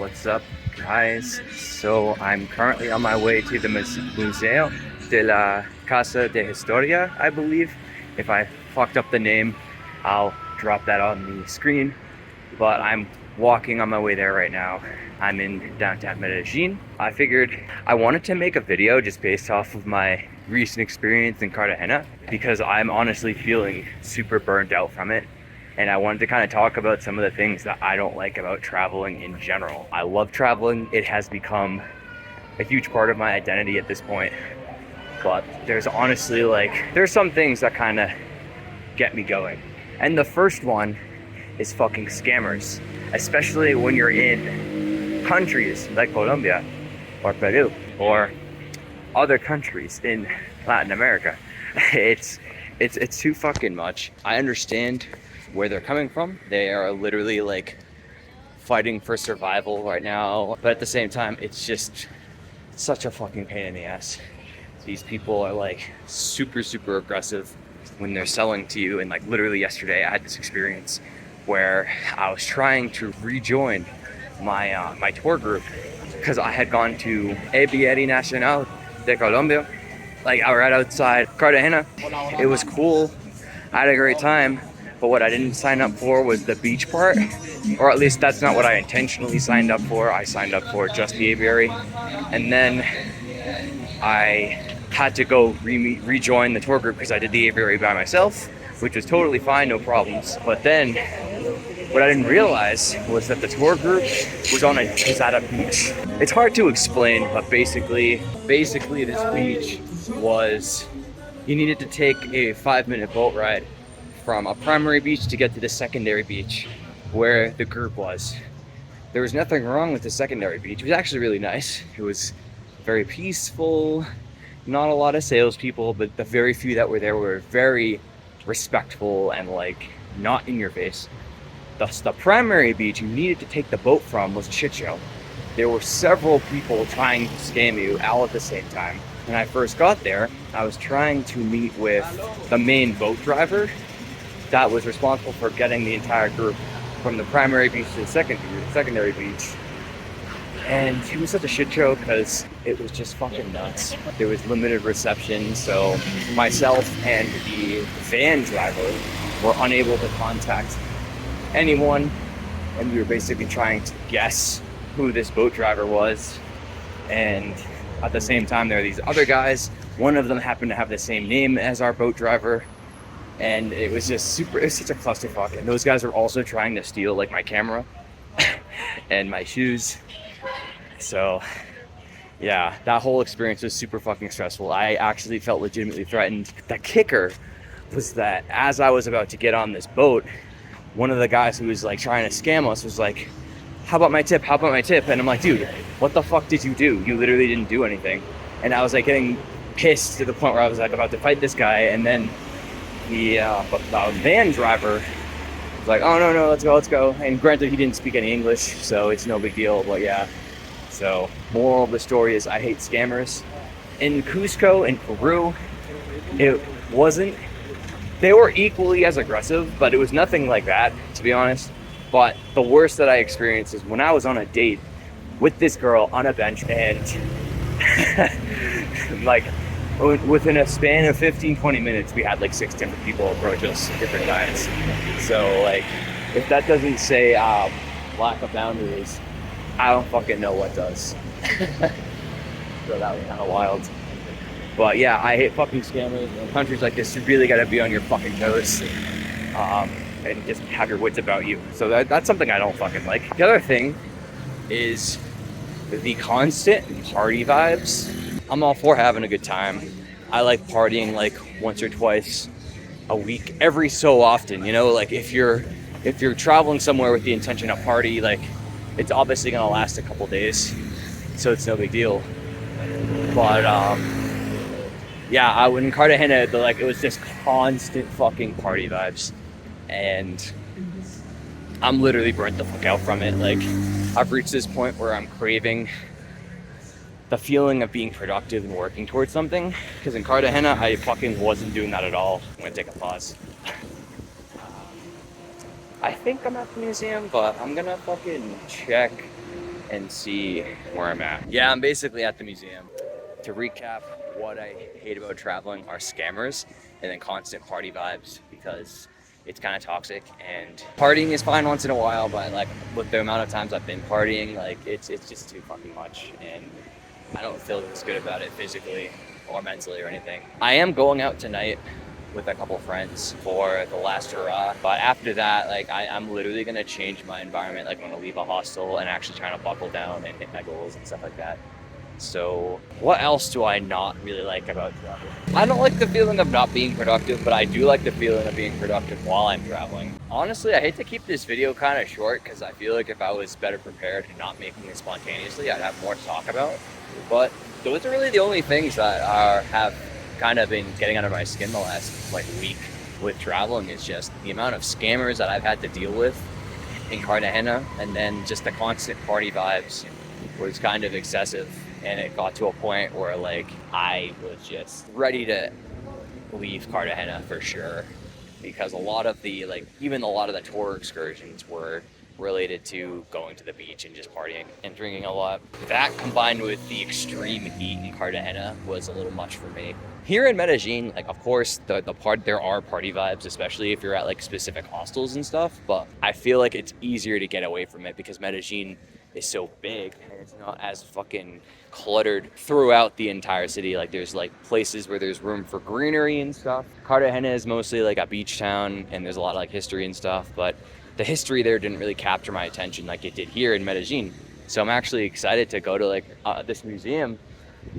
What's up, guys? So I'm currently on my way to the Museo de la Casa de Historia, I believe. If I fucked up the name, I'll drop that on the screen. But I'm walking on my way there right now. I'm in downtown Medellin. I figured I wanted to make a video just based off of my recent experience in Cartagena because I'm honestly feeling super burned out from it. And I wanted to kind of talk about some of the things that I don't like about traveling in general. I love traveling. It has become a huge part of my identity at this point. But there's honestly there's some things that kind of get me going. And the first one is fucking scammers, especially when you're in countries like Colombia or Peru or other countries in Latin America. It's too fucking much. I understand where they're coming from. They are literally fighting for survival right now, but at the same time it's just such a fucking pain in the ass. These people are super aggressive when they're selling to you. And literally yesterday I had this experience where I was trying to rejoin my tour group because I had gone to Aviary Nacional de Colombia, right outside Cartagena. It was cool. I had a great time. But what I didn't sign up for was the beach part, or at least that's not what I intentionally signed up for. I signed up for just the aviary, and then I had to go rejoin the tour group because I did the aviary by myself, which was totally fine, no problems. But then what I didn't realize was that the tour group was at a beach. It's hard to explain, but basically this beach was, you needed to take a 5-minute boat ride from a primary beach to get to the secondary beach where the group was. There was nothing wrong with the secondary beach. It was actually really nice. It was very peaceful, not a lot of salespeople, but the very few that were there were very respectful and not in your face. The primary beach you needed to take the boat from was a shit show. There were several people trying to scam you all at the same time. When I first got there, I was trying to meet with the main boat driver that was responsible for getting the entire group from the primary beach to the secondary beach. And he was such a shit show because it was just fucking nuts. There was limited reception, so myself and the van driver were unable to contact anyone, and we were basically trying to guess who this boat driver was. And at the same time, there were these other guys. One of them happened to have the same name as our boat driver. And it was just it was such a clusterfuck. And those guys were also trying to steal my camera and my shoes. So yeah, that whole experience was super fucking stressful. I actually felt legitimately threatened. The kicker was that as I was about to get on this boat, one of the guys who was trying to scam us was like, how about my tip? How about my tip? And I'm like, dude, what the fuck did you do? You literally didn't do anything. And I was getting pissed to the point where I was about to fight this guy. And then the van driver was like, oh no, let's go. And granted, he didn't speak any English, so it's no big deal, but yeah. So moral of the story is I hate scammers. In Cusco, in Peru, they were equally as aggressive, but it was nothing like that, to be honest. But the worst that I experienced is when I was on a date with this girl on a bench, and within a span of 15-20 minutes, we had 6 different people approach us at different times. So if that doesn't say lack of boundaries, I don't fucking know what does. So that was kind of wild. But yeah, I hate fucking scammers. In countries like this, you really gotta be on your fucking toes and just have your wits about you. So that's something I don't fucking like. The other thing is the constant party vibes. I'm all for having a good time. I like partying once or twice a week, every so often. If you're traveling somewhere with the intention of party, it's obviously gonna last a couple days, so it's no big deal. But yeah, I went in Cartagena, it was just constant fucking party vibes, and I'm literally burnt the fuck out from it. I've reached this point where I'm craving the feeling of being productive and working towards something, because in Cartagena I fucking wasn't doing that at all. I'm gonna take a pause. I think I'm at the museum, but I'm gonna fucking check and see where I'm at. Yeah, I'm basically at the museum. To recap, what I hate about traveling are scammers and then constant party vibes, because it's kind of toxic. And partying is fine once in a while, but like with the amount of times I've been partying, like it's just too fucking much, and I don't feel as good about it physically or mentally or anything. I am going out tonight with a couple friends for the last hurrah, but after that, like I'm literally gonna change my environment. Like I'm gonna leave a hostel and actually trying to buckle down and hit my goals and stuff like that. So what else do I not really like about traveling? I don't like the feeling of not being productive, but I do like the feeling of being productive while I'm traveling. Honestly, I hate to keep this video kind of short, because I feel like if I was better prepared and not making it spontaneously, I'd have more to talk about. But those are really the only things that have kind of been getting under my skin the last like week with traveling. Is just the amount of scammers that I've had to deal with in Cartagena, and then just the constant party vibes was kind of excessive. And it got to a point where like I was just ready to leave Cartagena for sure, because a lot of the even a lot of the tour excursions were related to going to the beach and just partying and drinking a lot. That combined with the extreme heat in Cartagena was a little much for me. Here in Medellin, like of course there are party vibes, especially if you're at like specific hostels and stuff, but I feel like it's easier to get away from it because Medellin is so big and it's not as fucking cluttered throughout the entire city. Like there's like places where there's room for greenery and stuff. Cartagena is mostly like a beach town and there's a lot of like history and stuff, but the history there didn't really capture my attention like it did here in Medellin. So I'm actually excited to go to like this museum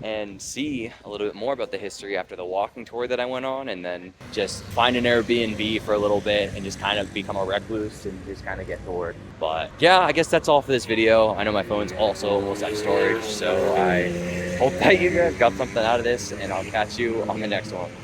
and see a little bit more about the history after the walking tour that I went on, and then just find an Airbnb for a little bit and just kind of become a recluse and just kind of get bored. But yeah, I guess that's all for this video. I know my phone's also almost out of storage, so I hope that you guys got something out of this, and I'll catch you on the next one.